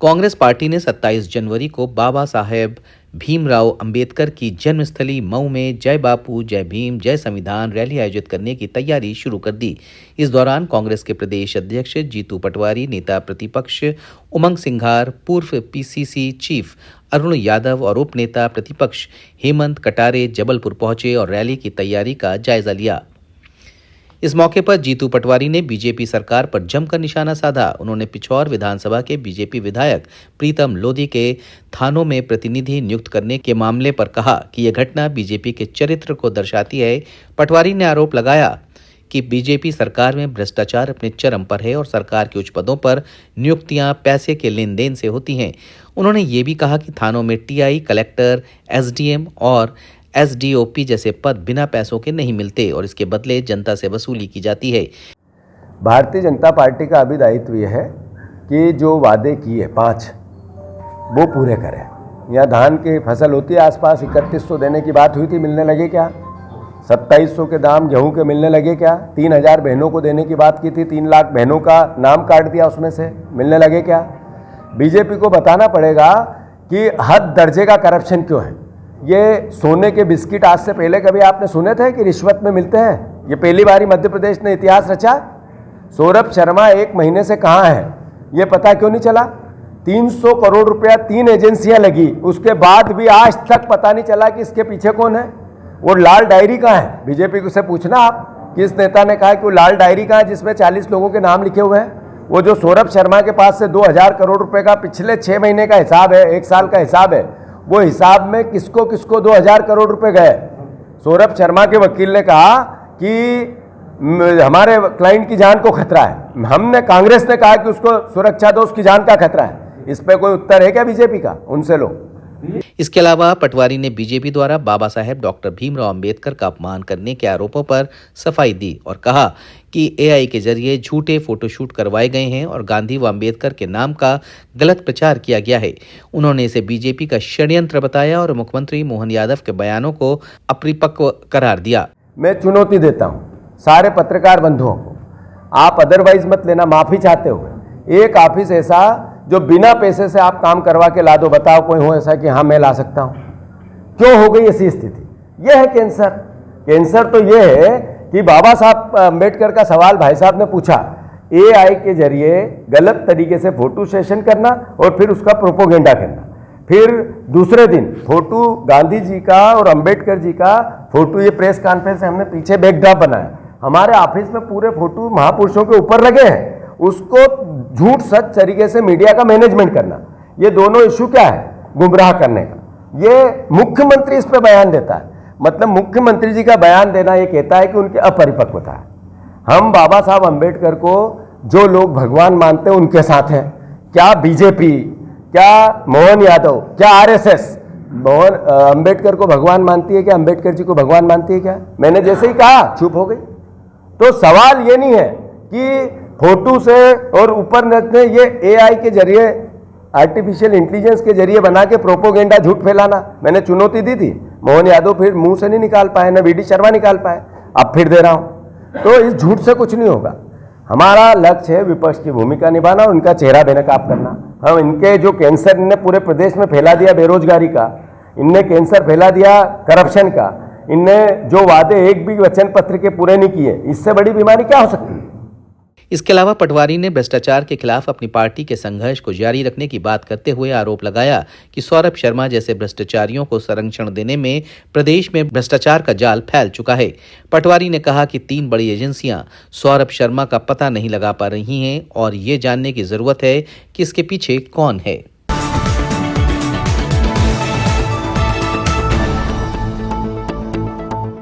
Congress party ने 27 जनवरी को बाबा साहेब भीमराव अंबेडकर की जन्मस्थली मऊ में जय बापू जय भीम जय संविधान रैली आयोजित करने की तैयारी शुरू कर दी। इस दौरान कांग्रेस के प्रदेश अध्यक्ष जीतू पटवारी, नेता प्रतिपक्ष उमंग सिंघार, पूर्व पीसीसी चीफ अरुण यादव और उप नेता प्रतिपक्ष हेमंत कटारे जबलपुर पहुंचे और रैली की तैयारी का जायजा लिया। इस मौके पर जीतू पटवारी ने बीजेपी सरकार पर जमकर निशाना साधा। उन्होंने पिछौर विधानसभा के बीजेपी विधायक प्रीतम लोधी के थानों में प्रतिनिधि नियुक्त करने के मामले पर कहा कि यह घटना बीजेपी के चरित्र को दर्शाती है। पटवारी ने आरोप लगाया कि बीजेपी सरकार में भ्रष्टाचार अपने चरम पर है और सरकार के उच्च पदों पर नियुक्तियां पैसे के लेन देन से होती हैं। उन्होंने ये भी कहा कि थानों में टीआई, कलेक्टर, एसडीएम और एसडीओपी जैसे पद बिना पैसों के नहीं मिलते और इसके बदले जनता से वसूली की जाती है। भारतीय जनता पार्टी का अभी दायित्व यह है कि जो वादे किए 5 वो पूरे करें। यहाँ धान की फसल होती है, आसपास 3100 देने की बात हुई थी, मिलने लगे क्या? 2700 के दाम गेहूं के मिलने लगे क्या? 3000 बहनों को देने की बात की थी, 3 लाख बहनों का नाम काट दिया, उसमें से मिलने लगे क्या? बीजेपी को बताना पड़ेगा कि हद दर्जे का करप्शन क्यों है। ये सोने के बिस्किट आज से पहले कभी आपने सुने थे कि रिश्वत में मिलते हैं? ये पहली बार मध्य प्रदेश ने इतिहास रचा। सौरभ शर्मा 1 महीने से कहाँ है ये पता क्यों नहीं चला? 300 करोड़ रुपया 3 एजेंसियां लगी, उसके बाद भी आज तक पता नहीं चला कि इसके पीछे कौन है। वो लाल डायरी कहाँ है? बीजेपी से पूछना आप, किस नेता ने कहा कि वो लाल डायरी कहाँ है जिसमें 40 लोगों के नाम लिखे हुए हैं? वो जो सौरभ शर्मा के पास से 2000 करोड़ रुपए का पिछले 6 महीने का हिसाब है, 1 साल का हिसाब है, वो हिसाब में किसको किसको 2000 करोड़ रुपए गए? सौरभ शर्मा के वकील ने कहा कि हमारे क्लाइंट की जान को खतरा है। हमने, कांग्रेस ने कहा कि उसको सुरक्षा दो, उसकी जान का खतरा है। इस पे कोई उत्तर है क्या बीजेपी का? उनसे लो। इसके अलावा पटवारी ने बीजेपी द्वारा बाबा साहेब डॉक्टर भीमराव अंबेडकर का अपमान करने के आरोपों पर सफाई दी और कहा कि एआई के जरिए झूठे फोटोशूट करवाए गए हैं और गांधी व अंबेडकर के नाम का गलत प्रचार किया गया है। उन्होंने इसे बीजेपी का षड्यंत्र बताया और मुख्यमंत्री मोहन यादव के बयानों को अपरिपक्व करार दिया। मैं चुनौती देता हूं सारे पत्रकार बंधुओं को, आप अदरवाइज मत लेना, माफी चाहते हुए। एक ऑफिस ऐसा जो बिना पैसे से आप काम करवा के ला दो, बताओ कोई हो ऐसा कि हाँ मैं ला सकता हूं? क्यों हो गई ऐसी स्थिति? यह है कैंसर। कैंसर तो यह है कि बाबा साहब अम्बेडकर का सवाल भाई साहब ने पूछा, एआई के जरिए गलत तरीके से फोटो सेशन करना और फिर उसका प्रोपोगेंडा करना, फिर दूसरे दिन फोटो गांधी जी का और अंबेडकर जी का फोटो, ये प्रेस कॉन्फ्रेंस हमने पीछे बैकड्रॉप बनाया, हमारे ऑफिस में पूरे फोटो महापुरुषों के ऊपर लगे हैं, उसको झूठ सच तरीके से मीडिया का मैनेजमेंट करना, ये दोनों इशू क्या है? गुमराह करने का। ये मुख्यमंत्री इस पे बयान देता है, मतलब मुख्यमंत्री जी का बयान देना ये कहता है कि उनकी अपरिपक्वता है। हम बाबा साहब अंबेडकर को जो लोग भगवान मानते हैं उनके साथ हैं। क्या बीजेपी, क्या मोहन यादव, क्या आरएसएस मोहन अंबेडकर को भगवान मानती है क्या? अंबेडकर जी को भगवान मानती है क्या? मैंने जैसे ही कहा चुप हो गई। तो सवाल ये नहीं है कि फोटो से और ऊपर नचने, ये एआई के जरिए, आर्टिफिशियल इंटेलिजेंस के जरिए बना के प्रोपोगेंडा झूठ फैलाना। मैंने चुनौती दी थी, मोहन यादव फिर मुंह से नहीं निकाल पाए, न वीडी शर्मा निकाल पाए, अब फिर दे रहा हूं। तो इस झूठ से कुछ नहीं होगा। हमारा लक्ष्य है विपक्ष की भूमिका निभाना और उनका चेहरा बेनकाब करना। हम इनके जो कैंसर इनने पूरे प्रदेश में फैला दिया बेरोजगारी का, इनने कैंसर फैला दिया करप्शन का, इनने जो वादे एक भी वचन पत्र के पूरे नहीं किए, इससे बड़ी बीमारी क्या हो सकती है? इसके अलावा पटवारी ने भ्रष्टाचार के खिलाफ अपनी पार्टी के संघर्ष को जारी रखने की बात करते हुए आरोप लगाया कि सौरभ शर्मा जैसे भ्रष्टाचारियों को संरक्षण देने में प्रदेश में भ्रष्टाचार का जाल फैल चुका है। पटवारी ने कहा कि 3 बड़ी एजेंसियां सौरभ शर्मा का पता नहीं लगा पा रही हैं और ये जानने की जरूरत है कि इसके पीछे कौन है।